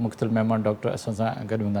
مختلف مہمان ڈاکٹر اساں سان گڈ ہوندا.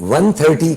130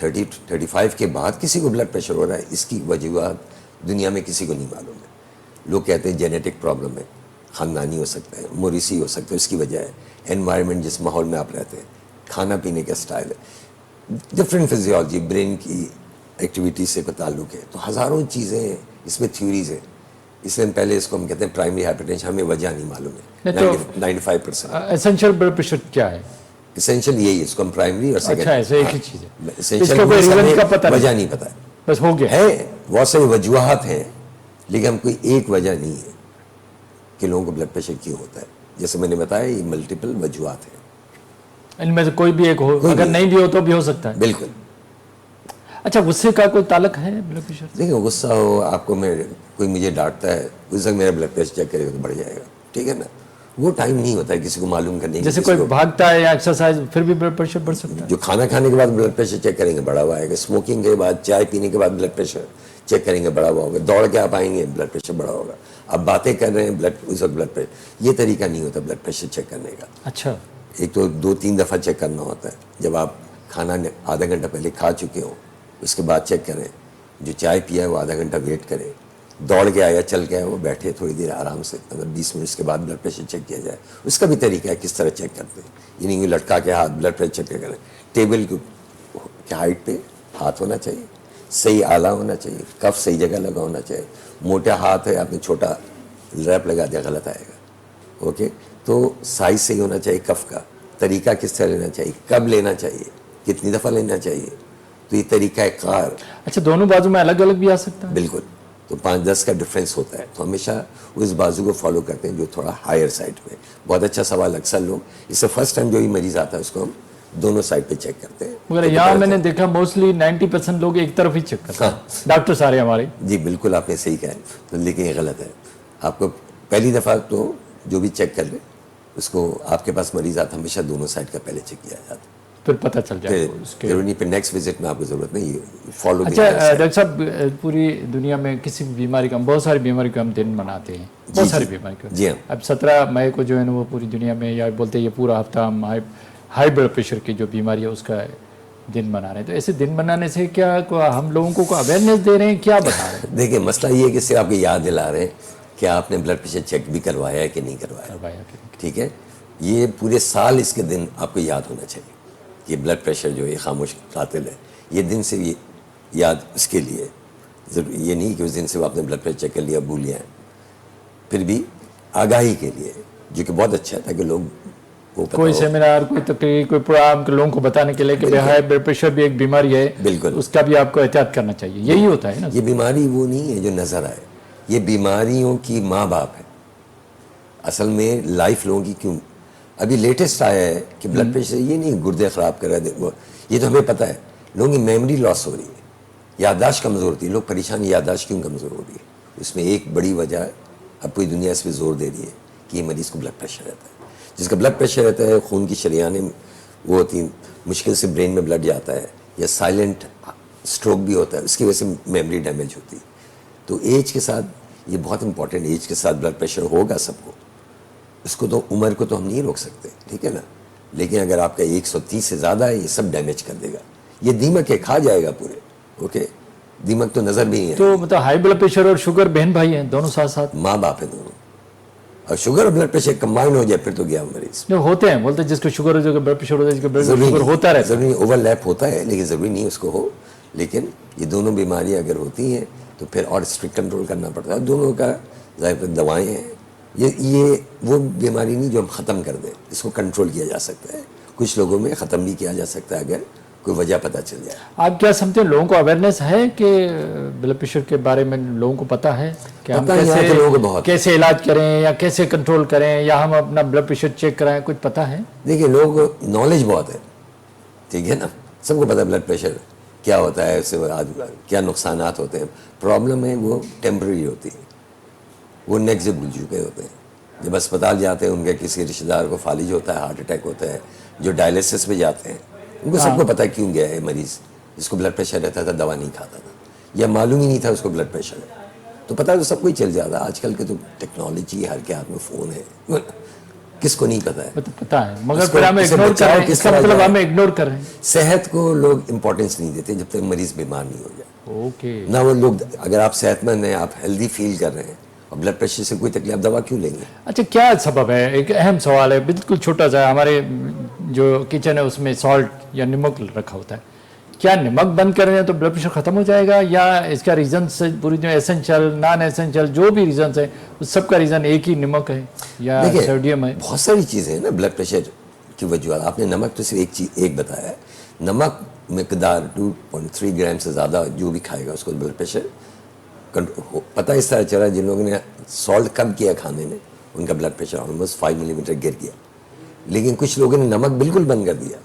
35 کے بعد کسی کو بلڈ پریشر ہو رہا ہے، اس کی وجوہات دنیا میں کسی کو نہیں معلوم ہے. لوگ کہتے ہیں جینیٹک پرابلم ہے، خاندانی ہو سکتا ہے، موریثی ہو سکتا ہے، اس کی وجہ ہے انوائرمنٹ، جس ماحول میں آپ رہتے ہیں، کھانا پینے کا اسٹائل ہے، ڈفرینٹ فزیولوجی، برین کی ایکٹیویٹی سے کوئی تعلق ہے. تو ہزاروں چیزیں ہیں اس میں، تھیوریز ہیں. اس لیے پہلے اس کو ہم کہتے ہیں پرائمری ہائپرٹینشن، ہمیں وجہ نہیں معلوم ہے. 95% اسینشیل بلڈ پریشر کیا ہے؟ اسینشیل یہی ہے، اس کو ہم پرائمری اور اچھا ایسے ایک ہی چیز ہے، اسینشیل کا کوئی ریزن کا پتہ وجہ نہیں، نہیں پتہ بس ہو گیا ہے. بہت ساری وجوہات ہیں لیکن ہم کوئی ایک وجہ نہیں ہے کہ لوگوں کو بلڈ پریشر کیوں ہوتا ہے. جیسے میں نے بتایا یہ ملٹیپل وجوہات ہیں، ان میں سے کوئی بھی ایک ہو، اگر نہیں بھی ہو تو بھی ہو سکتا ہے. بالکل. اچھا غصے کا کوئی تعلق ہے بلڈ پریشر؟ دیکھیں غصہ ہو آپ کو، میں کوئی مجھے ڈانٹتا ہے اس وقت میرا بلڈ پریشر چیک کرے گا تو بڑھ جائے گا، ٹھیک ہے نا. وہ ٹائم نہیں ہوتا ہے کسی کو معلوم کرنے کی. جیسے کوئی بھاگتا ہے یا ایکسرسائز پھر بھی بلڈ پریشر بڑھ سکتا ہے. جو کھانا کھانے کے بعد بلڈ پریشر چیک کریں گے بڑا ہوا آئے گا، اسموکنگ کے بعد، چائے پینے کے بعد بلڈ پریشر چیک کریں گے بڑا ہوا ہوگا، دوڑ کے آپ آئیں گے بلڈ پریشر بڑا ہوگا، آپ باتیں کر رہے ہیں اس وقت بلڈ پریشر. یہ طریقہ نہیں ہوتا بلڈ پریشر چیک کرنے کا. اچھا ایک تو 2-3 دفعہ چیک کرنا ہوتا ہے. جب آپ کھانا آدھا گھنٹہ پہلے کھا چکے ہوں اس کے بعد چیک کریں. جو چائے پیا ہے وہ آدھا گھنٹہ ویٹ کرے، دوڑ کے آیا چل کے آیا وہ بیٹھے تھوڑی دیر آرام سے، اگر 20 منٹ کے بعد بلڈ پریشر چیک کیا جائے. اس کا بھی طریقہ ہے کس طرح چیک کرتے ہیں. یہ نہیں لٹکا کے ہاتھ بلڈ پریشر چیک کریں. ٹیبل کی ہائٹ پہ ہاتھ ہونا چاہیے، صحیح آلہ ہونا چاہیے، کف صحیح جگہ لگا ہونا چاہیے. موٹا ہاتھ ہے آپ نے چھوٹا ریپ لگا دیا غلط آئے گا. اوکے، تو سائز صحیح ہونا چاہیے کف کا. طریقہ کس طرح لینا چاہیے، کب لینا چاہیے، کتنی دفعہ لینا چاہیے. تو یہ طریقہ کار. اچھا دونوں بازو میں الگ الگ بھی آ سکتا ہے؟ بالکل. تو 5-10 کا ڈفرینس ہوتا ہے. تو ہمیشہ اس بازو کو فالو کرتے ہیں جو تھوڑا ہائر سائڈ پہ. بہت اچھا سوال. اکثر لوگ اس سے فرسٹ ٹائم جو ہی مریض آتا ہے اس کو ہم دونوں سائڈ پہ چیک کرتے ہیں. مگر یہاں میں نے دیکھا موسٹلی 90% لوگ ایک طرف ہی چیک کرتے ہیں. ڈاکٹر سارے ہمارے. جی بالکل آپ نے صحیح کہا ہے، لیکن یہ غلط ہے. آپ کو پہلی دفعہ تو جو بھی چیک کر لیں اس کو، آپ کے پاس مریض آتا ہمیشہ دونوں سائڈ کا پہلے چیک کیا جاتا ہے، پھر پتہ چل جائے اس کے. پھر نیکسٹ وزٹ میں آپ کو ضرورت نہیں، یہ فالو. اچھا ڈاکٹر صاحب پوری دنیا میں کسی بھی بیماری کا، بہت ساری بیماری کا ہم دن مناتے ہیں، بہت ساری بیماری کا. جی ہاں. اب 17 مئی کو جو ہے نا وہ پوری دنیا میں، یا بولتے ہیں یہ پورا ہفتہ ہم ہائی بلڈ پریشر کی جو بیماری ہے اس کا دن منا رہے ہیں. تو ایسے دن منانے سے کیا ہم لوگوں کو اویئرنیس دے رہے ہیں، کیا بتا رہے ہیں؟ دیکھیں مسئلہ یہ ہے کہ صرف آپ کو یاد دلا رہے ہیں کہ آپ نے بلڈ پریشر چیک بھی کروایا ہے کہ نہیں کروایا. ٹھیک ہے، یہ پورے سال اس کے دن آپ کو یاد ہونا چاہیے کہ بلڈ پریشر جو ہے خاموش قاتل ہے. یہ دن سے یہ یاد اس کے لیے ضروری، یہ نہیں کہ اس دن سے آپ نے بلڈ پریشر چیک کر لیا بھول گیا. پھر بھی آگاہی کے لیے جو کہ بہت اچھا ہے تاکہ لوگ کو پتہ کوئی ہو. سیمینار، کوئی تقریر، کوئی پروگرام لوگوں کو بتانے کے لیے کہ ہائی بلڈ پریشر بھی ایک بیماری ہے، بالکل اس کا بھی آپ کو احتیاط کرنا چاہیے. یہی ہوتا ہے نا. یہ بیماری وہ نہیں ہے جو نظر آئے، یہ بیماریوں کی ماں باپ ہے. اصل میں لائف لوگوں کی کیوں ابھی لیٹسٹ آیا ہے کہ بلڈ پریشر یہ نہیں گردے خراب کر رہا ہے، یہ تو ہمیں پتہ ہے. لوگوں کی میموری لاس ہو رہی ہے، یادداشت کمزور ہوتی ہے. لوگ پریشان، یادداشت کیوں کمزور ہو رہی ہے؟ اس میں ایک بڑی وجہ ہے، اب پوری دنیا اس پہ زور دے رہی ہے کہ یہ مریض کو بلڈ پریشر رہتا ہے. جس کا بلڈ پریشر رہتا ہے خون کی شریانیں وہ ہوتی ہیں، مشکل سے برین میں بلڈ جاتا ہے، یا سائلنٹ اسٹروک بھی ہوتا ہے، اس کی وجہ سے میموری ڈیمیج ہوتی ہے. تو ایج کے ساتھ یہ بہت امپورٹنٹ، ایج کے ساتھ بلڈ پریشر ہوگا سب کو. اس کو تو عمر کو تو ہم نہیں روک سکتے، ٹھیک ہے نا. لیکن اگر آپ کا 130 سے زیادہ ہے یہ سب ڈیمیج کر دے گا. یہ دیمک ہے، کھا جائے گا پورے. اوکے، دیمک تو نظر بھی نہیں ہے. تو مطلب ہائی بلڈ پریشر اور شوگر بہن بھائی ہیں، دونوں ساتھ ساتھ ماں باپ ہے دونوں. اور شوگر اور بلڈ پریشر کمبائن ہو جائے پھر تو گیا مریض. جو ہوتے ہیں بولتے ہیں جس کو شوگر ہو جائے گا بلڈ پریشر ہو جائے گا، بلڈ شوگر ہوتا رہتا ہے. ضروری اوور لیپ ہوتا ہے لیکن ضروری نہیں اس کو ہو. لیکن یہ دونوں بیماریاں اگر ہوتی ہیں تو پھر اور اسٹرکٹ کنٹرول کرنا پڑتا ہے. دونوں کا ظاہر دوائیں ہیں. یہ وہ بیماری نہیں جو ہم ختم کر دیں، اس کو کنٹرول کیا جا سکتا ہے. کچھ لوگوں میں ختم بھی کیا جا سکتا ہے اگر کوئی وجہ پتہ چل جائے. آپ کیا سمجھتے ہیں لوگوں کو اویئرنیس ہے کہ بلڈ پریشر کے بارے میں لوگوں کو پتہ ہے کہ ہم کیسے علاج کریں یا کیسے کنٹرول کریں یا ہم اپنا بلڈ پریشر چیک کرائیں؟ کچھ پتہ ہے؟ دیکھیے لوگ نالج بہت ہے، ٹھیک ہے نا. سب کو پتہ ہے بلڈ پریشر کیا ہوتا ہے، اس سے کیا نقصانات ہوتے ہیں. پرابلم ہے وہ ٹیمپرری ہوتی ہے، وہ نیک سے بھول چکے ہوتے ہیں. جب اسپتال جاتے ہیں ان کے کسی رشتہ دار کو فالج ہوتا ہے، ہارٹ اٹیک ہوتا ہے، جو ڈائلیسس پہ جاتے ہیں ان کو سب کو پتہ ہے کیوں گیا ہے مریض. جس کو بلڈ پریشر رہتا تھا دوا نہیں کھاتا تھا یا معلوم ہی نہیں تھا اس کو بلڈ پریشر ہے. تو پتہ تو سب کو ہی چل جاتا. آج کل کے تو ٹیکنالوجی ہر کے ہاتھ میں فون ہے. کس کو نہیں پتا ہے؟ پتا ہے مگر اس کو پھر ہم اسے اگنور کر بچاؤ رہے ہیں. کس اس کا طرح مطلب جائے؟ ہم اگنور کر رہے ہیں. صحت کو لوگ امپورٹنس نہیں دیتے جب تک مریض بیمار نہیں ہو جائے. اوکے. نہ وہ لوگ، اگر آپ صحت مند ہیں، آپ ہیلدی فیل کر رہے ہیں اور بلڈ پریشر سے کوئی تکلیف، آپ دوا کیوں لیں گے؟ اچھا کیا سبب ہے؟ ایک اہم سوال ہے بالکل چھوٹا سا. ہمارے جو کچن ہے اس میں سالٹ یا نمک رکھا ہوتا ہے. کیا نمک بند کر رہے ہیں تو بلڈ پریشر ختم ہو جائے گا، یا اس کا ریزن سے پوری جو ایسنشل نان ایسنشل جو بھی ریزنس ہے اس سب کا ریزن ایک ہی نمک ہے یا دیکھیں سوڈیم ہے؟ بہت ساری چیزیں ہیں نا بلڈ پریشر کی وجوہات. آپ نے نمک تو صرف ایک چیز ایک بتایا ہے. نمک مقدار 2.3 گرام سے زیادہ جو بھی کھائے گا اس کو بلڈ پریشر پتہ اس طرح چلا. جن لوگوں نے سالٹ کم کیا کھانے میں ان کا بلڈ پریشر آلموسٹ 5 ملی میٹر گر گیا. لیکن کچھ لوگوں نے نمک بالکل بند کر دیا،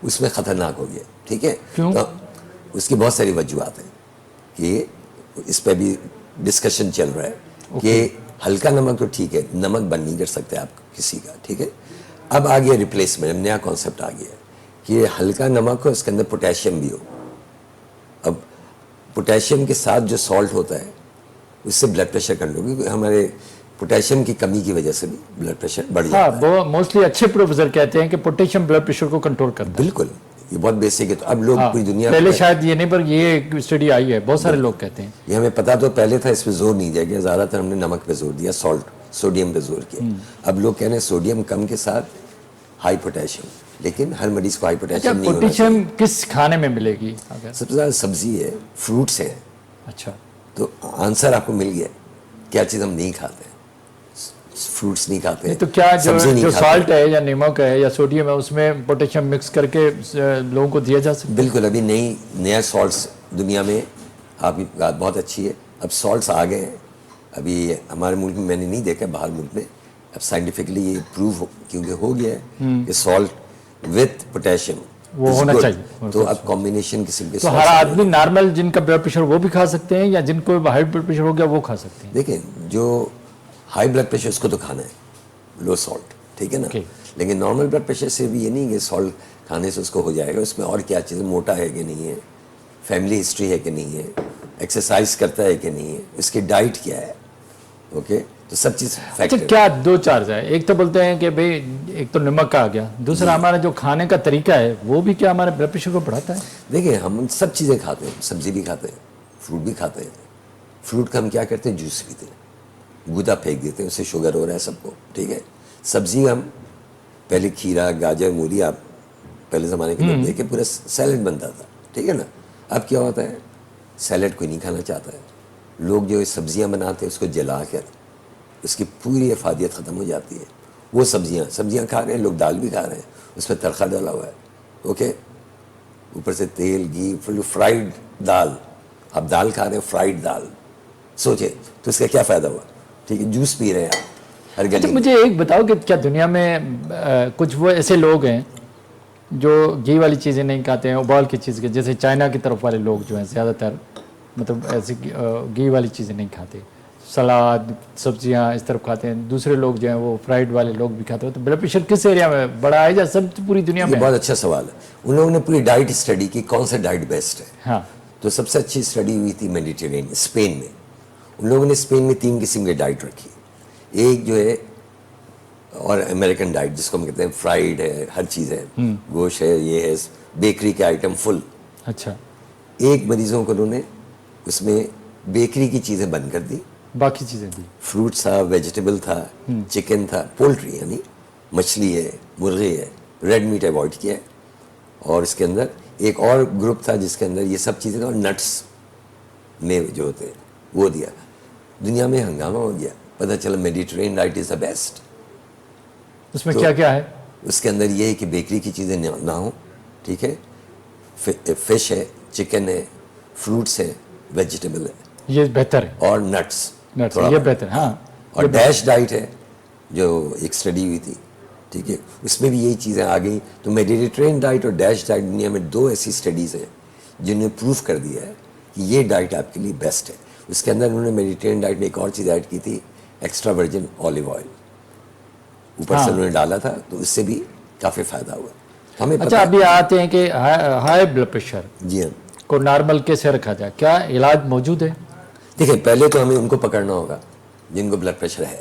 اس میں خطرناک ہو گیا. ٹھیک ہے، کیوں؟ تو اس کی بہت ساری وجوہات ہیں کہ اس پہ بھی ڈسکشن چل رہا ہے کہ ہلکا نمک تو ٹھیک ہے، نمک بند نہیں کر سکتے آپ کسی کا. ٹھیک ہے، اب آ گیا ریپلیسمنٹ، نیا کانسیپٹ آ گیا کہ ہلکا نمک ہو اس کے اندر پوٹیشیم بھی ہو. اب پوٹیشیم کے ساتھ جو سالٹ ہوتا ہے اس سے بلڈ پریشر کنٹرول، کیونکہ ہمارے پوٹیشیم کی کمی کی وجہ سے بھی بلڈ پریشر بڑھ ہاں جاتا ہے. وہ موسٹلی اچھے پروفیسر کہتے ہیں کہ پوٹیشیم بلڈ پریشر کو کنٹرول کرتا ہے. بالکل، یہ بہت بیسک ہے. تو اب لوگ پوری دنیا پہلے شاید یہ نہیں، پر یہ ایک اسٹڈی آئی ہے، بہت سارے لوگ کہتے ہیں. یہ ہمیں پتا تو پہلے تھا، اس پہ زور نہیں دیا گیا. زیادہ تر ہم نے نمک پہ زور دیا، سالٹ سوڈیم پہ زور کیا. اب لوگ کہہ رہے ہیں سوڈیم کم کے ساتھ ہائی پوٹیشیم، لیکن ہر مریض کو ہائی اچھا پوٹیشیم نہیں ہونا چاہیے. پوٹیشیم کس کھانے میں ملے گی اگر؟ سب سے زیادہ سبزی ہے، فروٹس ہیں. اچھا تو آنسر آپ کو مل گیا. کیا چیز ہم نہیں کھاتے ہیں؟ فروٹس نہیں کھاتے ہیں، تو کیا سبزی نہیں جو کھاتے. سالٹ ہے یا نمک ہے یا سوڈیم ہے اس میں پوٹیشیم مکس کر کے لوگوں کو دیا جا سکتا ہے؟ بالکل. ابھی نیا سالٹس دنیا میں، آپ کی بات بہت اچھی ہے. اب سالٹس آ گئے ہیں. ابھی ہمارے ملک میں میں نے نہیں دیکھا، باہر ملک میں اب سائنٹیفکلی یہ پروو کیونکہ ہو گیا ہے کہ سالٹ وتھ پوٹیشیم وہ ہونا چاہیے. تو اب کمبینیشن قسم کے تو ہر آدمی نارمل جن کا بلڈ پریشر وہ بھی کھا سکتے ہیں یا جن کو ہائی بلڈ پریشر ہو گیا وہ کھا سکتے ہیں؟ دیکھیں جو ہائی بلڈ پریشر اس کو تو کھانا ہے لو سالٹ، ٹھیک ہے نا. لیکن نارمل بلڈ پریشر سے بھی یہ نہیں کہ سالٹ کھانے سے اس کو ہو جائے گا. اس میں اور کیا چیزیں، موٹا ہے کہ نہیں ہے، فیملی ہسٹری ہے کہ نہیں ہے، ایکسرسائز کرتا ہے کہ نہیں ہے، اس کی ڈائٹ کیا ہے. اوکے، تو سب چیز اچھا فیکٹر. کیا دو چارج ہے؟ ایک تو بولتے ہیں کہ بھئی ایک تو نمک کا آ گیا، دوسرا ہمارا جو کھانے کا طریقہ ہے وہ بھی کیا ہمارے بلڈ پریشر کو بڑھاتا ہے؟ دیکھیں ہم سب چیزیں کھاتے ہیں، سبزی بھی کھاتے ہیں، فروٹ بھی کھاتے ہیں. فروٹ کا ہم کیا کرتے ہیں؟ جوس پیتے ہیں، گودا پھینک دیتے ہیں، اس سے شوگر ہو رہا ہے سب کو. ٹھیک ہے، سبزی ہم پہلے کھیرا گاجر مولی، آپ پہلے زمانے کے لوگ دیکھیں پورا سیلڈ بنتا تھا. ٹھیک ہے نا. اب کیا ہوتا ہے؟ سیلڈ کوئی نہیں کھانا چاہتا ہے. لوگ جو سبزیاں بناتے ہیں اس کو جلا کر اس کی پوری افادیت ختم ہو جاتی ہے. وہ سبزیاں کھا رہے ہیں لوگ، دال بھی کھا رہے ہیں، اس میں ترخہ ڈالا ہوا ہے. اوکے، اوپر سے تیل گھی، فرائیڈ دال. آپ دال کھا رہے ہیں، فرائیڈ دال. سوچے تو اس کا کیا فائدہ ہوا؟ ٹھیک ہے، جوس پی رہے ہیں آپ ہر اچھا گلی. مجھے ایک بتاؤ کہ کیا دنیا میں کچھ وہ ایسے لوگ ہیں جو گھی والی چیزیں نہیں کھاتے ہیں، ابال کی چیز کے، جیسے چائنا کی طرف والے لوگ جو ہیں زیادہ تر مطلب ایسی گھی والی چیزیں نہیں کھاتے، سلاد سبزیاں اس طرف کھاتے ہیں. دوسرے لوگ جو ہیں وہ فرائیڈ والے لوگ بھی کھاتے ہیں. تو بلڈ پریشر کس ایریا میں بڑا ہے یا سب پوری دنیا یہ میں؟ بہت اچھا سوال ہے. ان لوگوں نے پوری ڈائٹ اسٹڈی کی، کون سا ڈائٹ بیسٹ ہے. ہاں تو سب سے اچھی اسٹڈی ہوئی تھی میڈیٹرینین، اسپین میں. ان لوگوں نے اسپین میں 3 قسم کی ڈائٹ رکھی. ایک جو ہے اور امریکن ڈائٹ جس کو ہم کہتے ہیں فرائیڈ ہے، ہر چیز ہے، گوشت ہے، یہ ہے، بیکری کے آئٹم فل. اچھا، ایک مریضوں کو انہوں نے اس میں بیکری کی چیزیں بند کر دی، باقی چیزیں دی. فروٹس تھا، ویجیٹیبل تھا، چکن تھا، پولٹری یعنی مچھلی ہے، مرغی ہے، ریڈ میٹ اوائڈ کیا. اور اس کے اندر ایک اور گروپ تھا جس کے اندر یہ سب چیزیں اور نٹس میں جو ہوتے ہیں وہ دیا. دنیا میں ہنگامہ ہو گیا، پتہ چلا Mediterranean diet is the best. اس میں کیا کیا ہے؟ اس کے اندر یہ ہے کہ بیکری کی چیزیں نہ ہوں. ٹھیک ہے، فش ہے، چکن ہے، فروٹس ہے، ویجیٹیبل ہے، یہ بہتر ہے. اور نٹس. یہ بہتر ہے. ہاں اور ڈیش ڈائٹ ہے جو ایک اسٹڈی ہوئی تھی. ٹھیک ہے، اس میں بھی یہی چیزیں آ گئی. تو میڈیٹرین ڈائٹ اور ڈیش ڈائٹ دنیا میں 2 ایسی اسٹڈیز ہیں جنہوں نے پروف کر دیا ہے کہ یہ ڈائٹ آپ کے لیے بیسٹ ہے. اس کے اندر انہوں نے میڈیٹرین ڈائٹ میں ایک اور چیز ایڈ کی تھی، ایکسٹرا ورجن اولیو آئل اوپر سے انہوں نے ڈالا تھا، تو اس سے بھی کافی فائدہ ہوا. ہمیں اچھا ابھی آتے ہیں کہ ہائی بلڈ پریشر جی ہاں، کو نارمل کیسے رکھا جائے؟ کیا علاج موجود ہے؟ دیکھیں پہلے تو ہمیں ان کو پکڑنا ہوگا جن کو بلڈ پریشر ہے.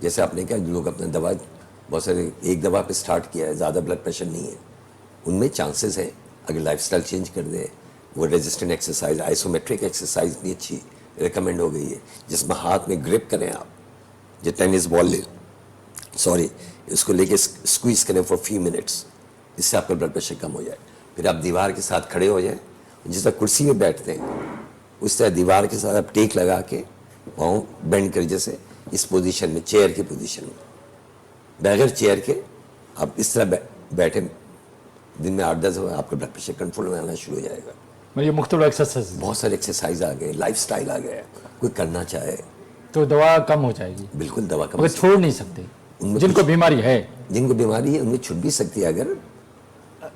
جیسے آپ نے کہا لوگ اپنا دوا بہت سارے ایک دوا پہ سٹارٹ کیا ہے, زیادہ بلڈ پریشر نہیں ہے, ان میں چانسز ہیں اگر لائف سٹائل چینج کر دیں. وہ ریزسٹنٹ ایکسرسائز, آئسومیٹرک ایکسرسائز اتنی اچھی ریکمینڈ ہو گئی ہے جس میں ہاتھ میں گرپ کریں آپ, جو ٹینس بال لے اس کو لے کے اسکویز کریں فار فیو منٹس, اس سے آپ کا بلڈ پریشر کم ہو جائے. پھر آپ دیوار کے ساتھ کھڑے ہو جائیں, جس طرح کرسی میں بیٹھتے ہیں اس طرح دیوار کے ساتھ آپ ٹیک لگا کے پاؤں بینڈ کر, جیسے اس پوزیشن میں, چیئر کی پوزیشن میں, بغیر چیئر کے آپ اس طرح بیٹھے دن میں 8-10 دفعہ, آپ کا بلڈ پریشر کنٹرول میں آنا شروع ہو جائے گا. یہ مختلف ایکسرسائز, بہت سارے ایکسرسائز آ گئے, لائف سٹائل آ گیا, کوئی کرنا چاہے تو دوا کم ہو جائے گی. بالکل دوا کم, مگر چھوڑ نہیں سکتے جن کو بیماری ہے. جن کو بیماری ہے ان میں چھٹ بھی سکتی ہے اگر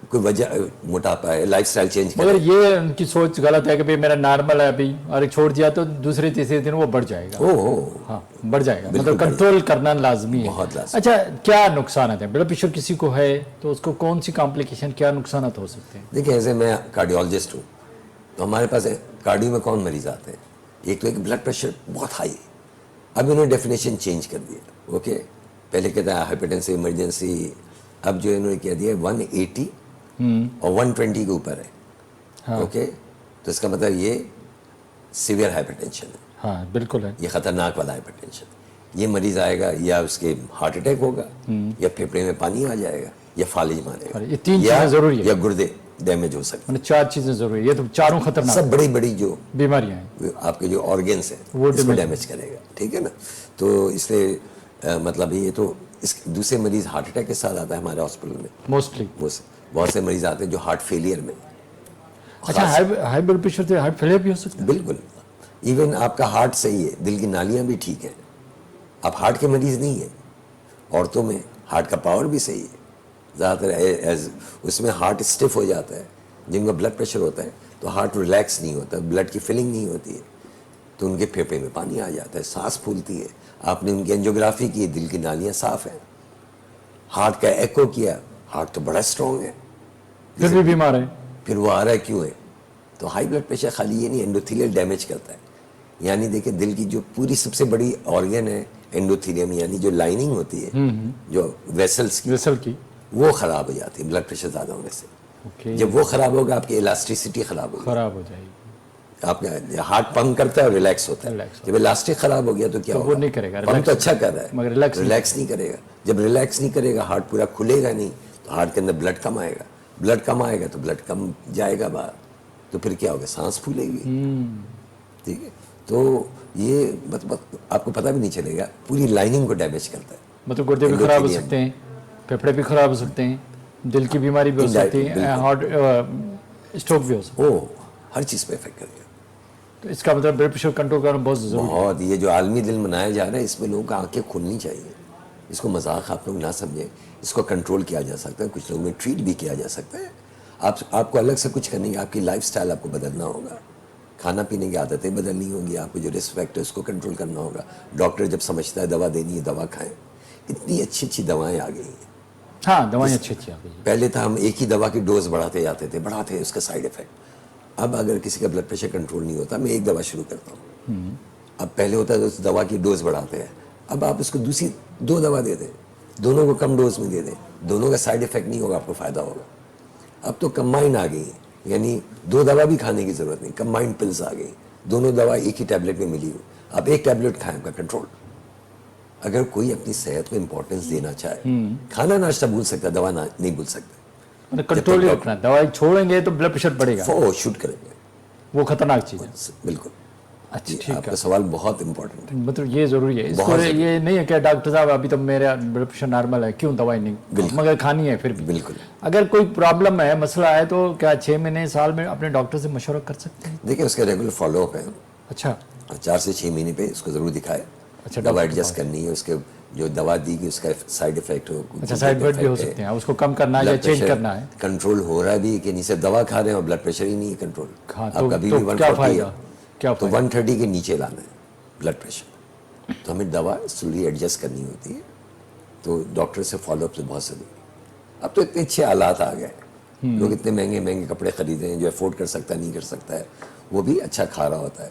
کوئی وجہ, موٹاپا ہے, لائف سٹائل چینج مگر یہ ان کی سوچ غلط ہے کہ بھئی میرا نارمل ہے ابھی, اور چھوڑ دیا تو دوسرے تیسرے دن وہ بڑھ جائے گا. ہاں بڑھ جائے گا, مطلب کنٹرول کرنا لازمی ہے. بہت لازمی. اچھا, کیا نقصانات ہیں بلڈ پریشر کسی کو ہے تو اس کو کون سی کمپلیکیشن, کیا نقصانات ہو سکتے ہیں؟ دیکھیں ایسے میں کارڈیولوجسٹ ہوں تو ہمارے پاس کارڈیو میں کون مریض آتے ہیں, ایک تو ایک بلڈ پریشر بہت ہائی ہے, اب انہوں نے ڈیفینیشن چینج کر دیا. اوکے, پہلے کہتا ہے ہائپرٹینسو ایمرجنسی, اب جو انہوں نے کہہ دیا 180 اور 120 کے اوپر ہے. اوکے, تو اس کا مطلب یہ سیویئر ہائپرٹینشن ہے. ہاں بالکل ہے, یہ خطرناک والا ہائپرٹینشن. یہ مریض آئے گا یا اس کے ہارٹ اٹیک ہوگا, یا پھیپھڑے میں پانی آ جائے گا, یا فالج مارے گا, یہ 3 چیزیں ضروری ہے, یا گردے ڈیمیج ہو سکتے ہیں. 4 چیزیں ضروری ہے, یہ تو چاروں خطرناک سب بڑی بڑی جو بیماریاں ہیں, آپ کے جو آرگنس ہیں وہ اس کو ڈیمیج کرے گا. ٹھیک ہے نا, تو اس لیے مطلب یہ تو اس دوسرے مریض ہارٹ اٹیک کے ساتھ آتا ہے ہمارے ہاسپٹل میں موسٹلی. بہت سے مریض آتے ہیں جو ہارٹ فیلئر میں. اچھا, ہائی بلڈ پریشر سے ہارٹ فیلئر بھی ہو سکتا ہے؟ بالکل, ایون آپ کا ہارٹ صحیح ہے, دل کی نالیاں بھی ٹھیک ہیں, آپ ہارٹ کے مریض نہیں ہیں. عورتوں میں ہارٹ کا پاور بھی صحیح ہے, زیادہ تر اس میں ہارٹ اسٹف ہو جاتا ہے. جن کا بلڈ پریشر ہوتا ہے تو ہارٹ ریلیکس نہیں ہوتا, بلڈ کی فلنگ نہیں ہوتی ہے, تو ان کے پھیپھڑے میں پانی آ جاتا ہے, سانس پھولتی ہے. آپ نے ان کی انجیوگرافی کی, دل کی نالیاں صاف ہیں, ہارٹ کا ایکو کیا, ہارٹ تو بڑا اسٹرانگ ہے, پھر بھی بیمار ہے. پھر وہ آ رہا ہے کیوں ہے؟ تو ہائی بلڈ پریشر خالی یہ نہیں, اینڈوتھیلیل ڈیمیج کرتا ہے. یعنی دیکھیں دل کی جو پوری سب سے بڑی آرگن ہے اینڈوتھیلیم, یعنی جو لائننگ ہوتی ہے جو ویسلس کی, وہ خراب ہو جاتی ہے بلڈ پریشر زیادہ ہونے سے. جب وہ خراب ہوگا آپ کی الاسٹیسٹی خراب ہو جائے گی, آپ کا ہارٹ پمپ کرتا ہے اور ریلیکس ہوتا ہے. جب الاسٹک خراب ہو گیا تو کیا ہوگا؟ وہ نہیں کرے گا, پمپ تو اچھا کر رہا ہے مگر ریلیکس نہیں کرے گا. جب ریلیکس نہیں کرے گا ہارٹ پورا کھلے گا نہیں, تو ہارٹ کے اندر بلڈ کم آئے گا, بلڈ کم آئے گا تو بلڈ کم جائے گا باہر, تو پھر کیا ہوگا؟ سانس پھولے گی. ٹھیک ہے, تو یہ مطلب آپ کو پتہ بھی نہیں چلے گا, پوری لائننگ کو ڈیمیج کرتا ہے. مطلب گردے بھی خراب ہو سکتے ہیں, پھیپھڑے بھی خراب ہو سکتے ہیں, دل کی بیماری بھی ہو سکتی ہے, ہارٹ اسٹروک بھی ہو سکتا ہے, ہر چیز پہ افیکٹ کرے گا. تو اس کا مطلب بلڈ پریشر کنٹرول کرنا بہت ضروری ہے. بہت. یہ جو عالمی دن منایا جا رہا ہے اس میں لوگوں کو آنکھیں کھلنی چاہیے. اس کو مذاق آپ لوگ نہ سمجھیں, اس کو کنٹرول کیا جا سکتا ہے, کچھ لوگوں میں ٹریٹ بھی کیا جا سکتا ہے. آپ کو الگ سے کچھ کرنے کی, آپ کی لائف سٹائل آپ کو بدلنا ہوگا, کھانا پینے کی عادتیں بدلنی ہوں گی, آپ کو جو رسپیکٹ ہے اس کو کنٹرول کرنا ہوگا. ڈاکٹر جب سمجھتا ہے دوا دینی ہے دوا کھائیں. اتنی اچھی اچھی دوائیں آ گئی ہیں. ہاں دوائیں اچھی اچھی آ گئی ہیں. پہلے تھا ہم ایک ہی دوا کی ڈوز بڑھاتے جاتے تھے, بڑھاتے اس کا سائڈ افیکٹ. اب اگر کسی کا بلڈ پریشر کنٹرول نہیں ہوتا, میں ایک دوا شروع کرتا ہوں. اب پہلے ہوتا ہے تو اس دوا کی ڈوز بڑھاتے ہیں, اب آپ اس کو دوسری 2 دوا دے دیں, دونوں کو کم ڈوز میں دے دیں, دونوں کا سائڈ افیکٹ نہیں ہوگا, آپ کو فائدہ ہوگا. اب تو کمبائن آ گئی ہیں, یعنی 2 دوا بھی کھانے کی ضرورت نہیں, کمبائنڈ پلز آ گئی, دونوں دوا ایک ہی ٹیبلٹ میں ملی ہو. اب ایک ٹیبلٹ کھائیں کا کنٹرول. اگر کوئی اپنی صحت کو امپورٹنس دینا چاہے, کھانا ناشتہ بھول سکتا ہے, دوا نہیں بھول سکتا. کنٹرول ہی رکھنا, دوائی چھوڑیں گے تو بلڈ پریشر بڑھے گا, وہ شوٹ کریں گے, وہ خطرناک چیز ہے. بالکل. اچھا ٹھیک ہے, آپ کا سوال بہت امپورٹنٹ ہے. مطلب یہ ضروری ہے, اس کو یہ نہیں ہے کہ ڈاکٹر صاحب ابھی تو میرا بلڈ پریشر نارمل ہے, کیوں دوائی نہیں, مگر کھانی ہے پھر بھی. بالکل. اگر کوئی پرابلم ہے, مسئلہ ہے, تو کیا 6 مہینے سال میں اپنے ڈاکٹر سے مشورہ کر سکتے ہیں؟ دیکھیں اس کا ریگولر فالو اپ ہے. اچھا, 4 سے 6 مہینے پہ اس کو ضرور دکھائے. اچھا, دوا ایڈجسٹ کرنی ہے, اس کے جو دوا دی گئی اس کا سائڈ افیکٹ ہو. اچھا, سائڈ افیکٹ بھی ہو سکتے ہیں, اس کو کم کرنا ہے یا چینج کرنا ہے. کنٹرول ہو رہا بھی کہ نہیں, صرف دوا کھا رہے ہیں اور بلڈ پریشر ہی نہیں ہے کنٹرول. آپ کا بی پی 140 ہے تو 130 کے نیچے لانا ہے بلڈ پریشر, تو ہمیں دوا سلولی ایڈجسٹ کرنی ہوتی ہے. تو ڈاکٹر سے فالو اپ سے بہت ضروری. اب تو اتنے اچھے حالات آ گئے, لوگ اتنے مہنگے مہنگے کپڑے خریدیں ہیں, جو افورڈ کر سکتا نہیں کر سکتا ہے, وہ بھی اچھا کھا رہا ہوتا ہے,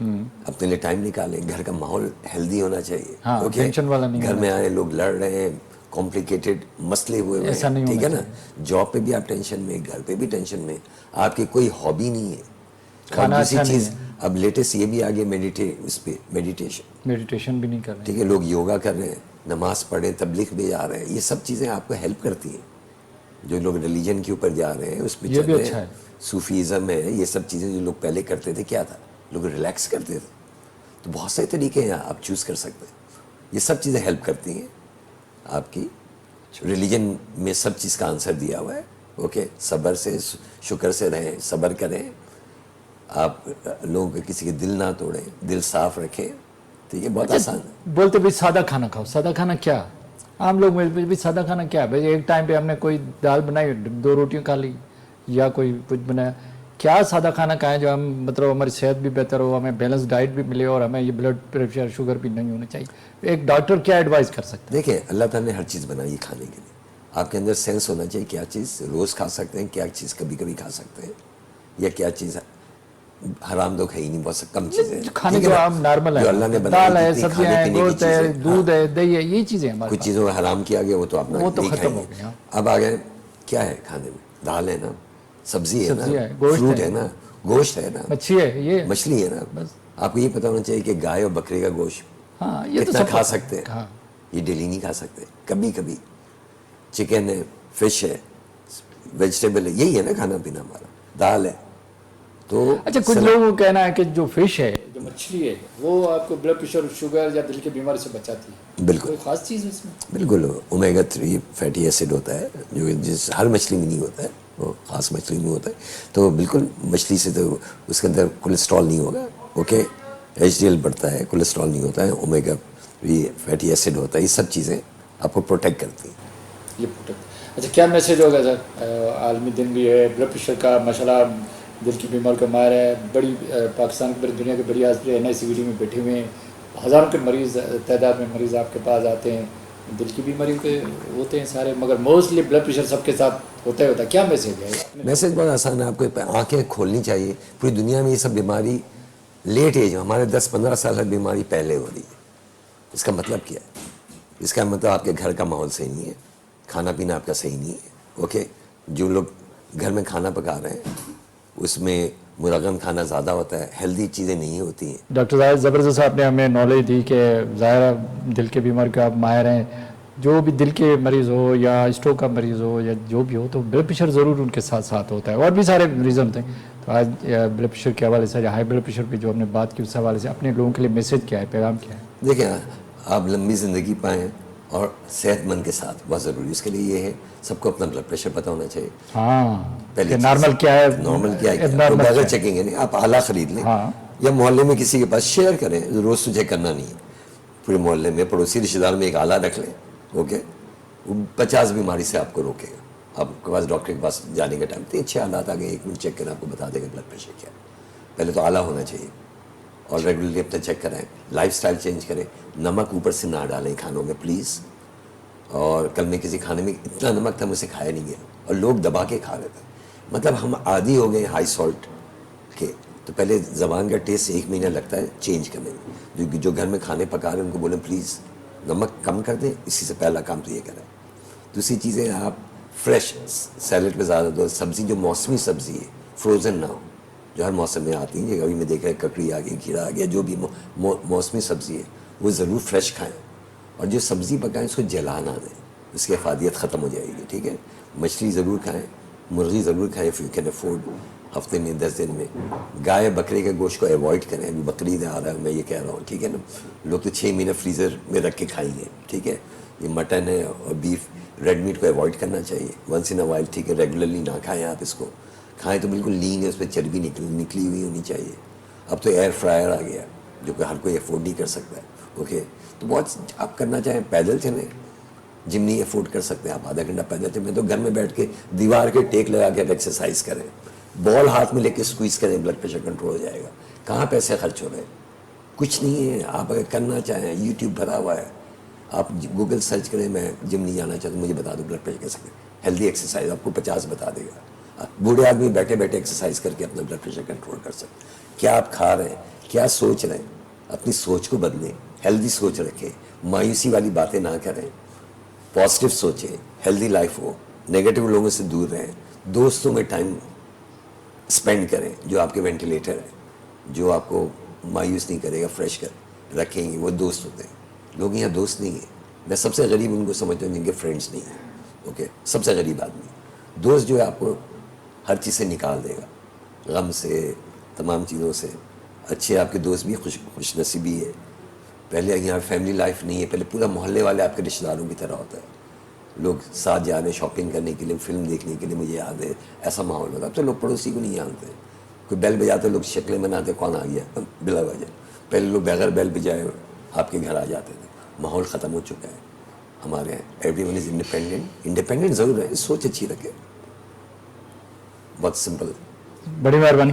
اپنے لیے ٹائم نکالیں. گھر کا ماحول ہیلدی ہونا چاہیے. ہاں ٹینشن والا نہیں گھر میں آئے لوگ لڑ رہے ہیں, کمپلیکیٹڈ مسئلے ہوئے ہیں, ٹھیک ہے نا. جاب پہ بھی آپ ٹینشن میں, گھر پہ بھی ٹینشن میں, آپ کی کوئی ہابی نہیں ہے. کھانا اچھا نہیں ہے. اب لیٹسٹ یہ بھی آگے میڈیٹیشن بھی نہیں کر رہے, ٹھیک ہے. لوگ یوگا کر رہے ہیں, نماز پڑھ رہے ہیں, تبلیغ بھی جا رہے ہیں. یہ سب چیزیں آپ کو ہیلپ کرتی ہیں. جو لوگ ریلیجن کے اوپر جا رہے ہیں اس پہ چل رہے ہیں, صوفیزم ہے, یہ سب چیزیں جو لوگ پہلے کرتے تھے کیا تھا, لوگ ریلیکس کرتے تھے. تو بہت سے طریقے ہیں آپ چوز کر سکتے ہیں. یہ سب چیزیں ہیلپ کرتی ہیں آپ کی. ریلیجن میں سب چیز کا آنسر دیا ہوا ہے. اوکے, صبر سے, شکر سے رہیں, صبر کریں, آپ لوگوں کے کسی کے دل نہ توڑیں, دل صاف رکھیں. ٹھیک ہے, بہت آسان ہے. بولتے بھائی سادہ کھانا کھاؤ. سادہ کھانا کیا, عام لوگ میں بھی سادہ کھانا کیا ہے بھائی, ایک ٹائم پہ ہم نے کوئی دال بنائی, 2 روٹیاں کھا لی, یا کوئی کچھ بنایا. کیا سادہ کھانا کھائیں جو ہم مطلب ہماری صحت بھی بہتر ہو, ہمیں بیلنس ڈائٹ بھی ملے, اور ہمیں یہ بلڈ پریشر شوگر بھی نہیں ہونا چاہیے. ایک ڈاکٹر کیا ایڈوائز کر سکتے ہیں؟ دیکھیں, اللہ تعالیٰ نے ہر چیز بنائی ہے کھانے کے لیے. آپ کے اندر سینس ہونا چاہیے کیا چیز روز کھا سکتے ہیں, کیا چیز کبھی کبھی کھا سکتے ہیں, یا کیا چیز حرام تو ہے ہی نہیں. بہت کم چیزیں کھانے جو عام نارمل ہے, جو اللہ نے دال ہے, بنائی, سبزیاں ہیں, گوشت ہے, دودھ ہے, دہی ہے, یہ چیزیں ہیں. کچھ چیزوں میں حرام کیا گیا وہ تو اپنا نہیں ختم ہو کھائیں گیا. اب آگے کیا ہے کھانے میں, دال ہے نا, سبزی ہے نا, فروٹ ہے نا, گوشت ہے نا, مچھلی ہے, یہ مچھلی ہے نا. آپ کو یہ پتا ہونا چاہیے کہ گائے اور بکرے کا گوشت کتنا کھا سکتے ہیں. یہ ڈیلی نہیں کھا سکتے, کبھی کبھی. چکن ہے, فش ہے, ویجیٹیبل ہے, یہی ہے نا کھانا پینا ہمارا, دال ہے. تو اچھا, کچھ لوگوں کا کہنا ہے کہ جو فش ہے, جو مچھلی ہے, وہ آپ کو بلڈ پریشر, شوگر یا دل کی بیماری سے بچاتی ہے. بالکل کوئی خاص چیز اس میں؟ بالکل, اومیگا 3 فیٹی ایسڈ ہوتا ہے جو ہر مچھلی میں نہیں ہوتا ہے, وہ خاص مچھلی میں ہوتا ہے. تو بالکل مچھلی سے تو اس کے اندر کولیسٹرول نہیں ہوگا. اوکے, ایچ ڈی ایل بڑھتا ہے, کولیسٹرول نہیں ہوتا ہے, اومیگا 3 فیٹی ایسڈ ہوتا ہے. یہ سب چیزیں آپ کو پروٹیکٹ کرتی ہیں. یہ پروٹیکٹ. اچھا, کیا میسیج ہوگا سر؟ عالمی دن بھی ہے, بلڈ پریشر کا مسئلہ, دل کی بیماری کا مار ہے, بڑی پاکستان کی بڑی دنیا کے بڑی ہاسپٹل NICVD میں بیٹھے ہوئے ہیں, ہزاروں کے مریض, تعداد میں مریض آپ کے پاس آتے ہیں, دل کی بیماری کے ہوتے ہیں سارے, مگر موسٹلی بلڈ پریشر سب کے ساتھ ہوتا ہے. کیا میسیج ہے؟ میسیج بہت آسان ہے, آپ کو آنکھیں کھولنی چاہیے. پوری دنیا میں یہ سب بیماری لیٹ ایج, ہمارے 10-15 سال کی بیماری پہلے ہو رہی ہے. اس کا مطلب کیا ہے؟ اس کا مطلب آپ کے گھر کا ماحول صحیح نہیں ہے, کھانا پینا آپ کا صحیح نہیں ہے. اوکے, جو لوگ گھر میں کھانا پکا رہے ہیں اس میں مرغن کھانا زیادہ ہوتا ہے, ہیلدی چیزیں نہیں ہوتی ہیں. ڈاکٹر صاحب زبردست آپ نے ہمیں نالج دی کہ ظاہر دل کے بیماری کا آپ ماہر ہیں. جو بھی دل کے مریض ہو یا اسٹروک کا مریض ہو یا جو بھی ہو, تو بلڈ پریشر ضرور ان کے ساتھ ساتھ ہوتا ہے, اور بھی سارے مریض ہوتے ہیں. تو آج بلڈ پریشر کے حوالے سے, ہائی بلڈ پریشر پہ جو ہم نے بات کی, اس حوالے سے اپنے لوگوں کے لیے میسیج کیا ہے, پیغام کیا ہے؟ دیکھیں, آپ لمبی زندگی پائیں اور صحت مند کے ساتھ, بہت ضروری. اس کے لیے یہ ہے سب کو اپنا بلڈ پریشر پتہ ہونا چاہیے. پہلے نارمل کیا ہے, نارمل کیا ہے, بغیر چیکنگ ہے نہیں. آپ آلہ خرید لیں یا محلے میں کسی کے پاس شیئر کریں, روز تو چیک کرنا نہیں ہے. پورے محلے میں پڑوسی رشتے دار میں ایک آلہ رکھ لیں. اوکے, وہ 50 بیماری سے آپ کو روکے گا. آپ کے پاس ڈاکٹر کے پاس جانے کا ٹائم تو 6 آلات آ گئے, 1 منٹ چیک کریں, آپ کو بتا دے گا بلڈ پریشر کیا ہے. پہلے تو آلہ ہونا چاہیے, اور ریگولرلی اپنا چیک کرائیں. لائف سٹائل چینج کریں, نمک اوپر سے نہ ڈالیں کھانوں میں پلیز. اور کل میں کسی کھانے میں اتنا نمک تھا مجھ سے کھایا نہیں گیا, اور لوگ دبا کے کھا رہے تھے. مطلب ہم عادی ہو گئے ہائی سالٹ کے. تو پہلے زبان کا ٹیسٹ 1 مہینہ لگتا ہے چینج کرنے میں. جو گھر میں کھانے پکا رہے ہیں ان کو بولیں پلیز نمک کم کر دیں, اسی سے پہلا کام تو یہ کریں. دوسری چیزیں, آپ فریش سیلڈ پہ زیادہ دو. سبزی جو موسمی سبزی ہے, فروزن نہ ہو, جو ہر موسم میں آتی ہیں. ابھی میں دیکھ رہا ککڑی آ گئی, کھیرا آ گیا, جو بھی موسمی سبزی ہے وہ ضرور فریش کھائیں. اور جو سبزی پکائیں اس کو جلا نہ دیں, اس کی افادیت ختم ہو جائے گی. ٹھیک ہے, مچھلی ضرور کھائیں, مرغی ضرور کھائیں اف یو کین افورڈ, ہفتے میں 10 دن میں. گائے بکرے کے گوشت کو ایوائڈ کریں. ابھی بقرعید آ رہا ہے, میں یہ کہہ رہا ہوں. ٹھیک ہے نا, لوگ تو 6 مہینے فریزر میں رکھ کے کھائیں گے. ٹھیک ہے, یہ مٹن ہے اور بیف, ریڈ میٹ کو ایوائڈ کرنا چاہیے ونس ان اے وائل. ٹھیک ہے, ریگولرلی نہ کھائیں آپ اس کو. کھائیں تو بالکل لین ہے, اس پہ چربی نکلی ہوئی ہونی چاہیے. اب تو ایئر فرائر آ گیا جو کہ ہر کوئی افورڈ نہیں کر سکتا ہے. اوکے, تو بہت آپ کرنا چاہیں پیدل چلیں, جم نہیں افورڈ کر سکتے آپ, آدھا گھنٹہ پیدل چلیں. تو گھر میں بیٹھ کے دیوار کے ٹیک لگا کے ایکسرسائز کریں, بال ہاتھ میں لے کے اسکویز کریں, بلڈ پریشر کنٹرول ہو جائے گا. کہاں پیسے خرچ ہو رہے ہیں, کچھ نہیں ہے. آپ اگر کرنا چاہیں, یوٹیوب بھرا ہوا ہے, آپ گوگل سرچ کریں, میں جم نہیں جانا چاہتا, مجھے بتا دو بلڈ پریشر کیسے کریں. ہیلدی ایکسرسائز آپ کو 50 بتا دے گا. بوڑھے آدمی بیٹھے بیٹھے ایکسرسائز کر کے اپنا بلڈ پریشر کنٹرول کر سکتے. کیا آپ کھا رہے ہیں, کیا سوچ رہے ہیں, اپنی سوچ کو بدلیں, ہیلدی سوچ رکھیں, مایوسی والی باتیں نہ کریں, پازیٹیو سوچیں, ہیلدی لائف ہو, نیگیٹو لوگوں سے دور رہیں, دوستوں میں ٹائم اسپینڈ کریں جو آپ کے وینٹیلیٹر ہیں, جو آپ کو مایوس نہیں کرے گا, فریش کر رکھیں گے, وہ دوست ہوتے ہیں. لوگ یہاں دوست نہیں ہیں. میں سب سے غریب ان کو سمجھتا ہوں جن کے فرینڈس نہیں ہیں. اوکے, سب سے غریب آدمی. دوست جو ہے آپ کو ہر چیز سے نکال دے گا, غم سے, تمام چیزوں سے. اچھے آپ کے دوست بھی خوش نصیبی ہے. پہلے یہاں فیملی لائف نہیں ہے, پہلے پورا محلے والے آپ کے رشتہ داروں کی طرح ہوتا ہے, لوگ ساتھ جا رہے ہیں شاپنگ کرنے کے لیے, فلم دیکھنے کے لیے. مجھے یاد ہے ایسا ماحول ہوتا. اب تو لوگ پڑوسی کو نہیں جانتے, کوئی بیل بجاتے لوگ شکلیں بناتے, کون آ گیا بلا وجہ. پہلے لوگ بغیر بیل بجائے آپ کے گھر آ جاتے تھے. ماحول ختم ہو چکا ہے ہمارے یہاں. Every one is independent. Independent ضرور ہے, سوچ اچھی رکھے, بہت سمپل. بڑی مہربانی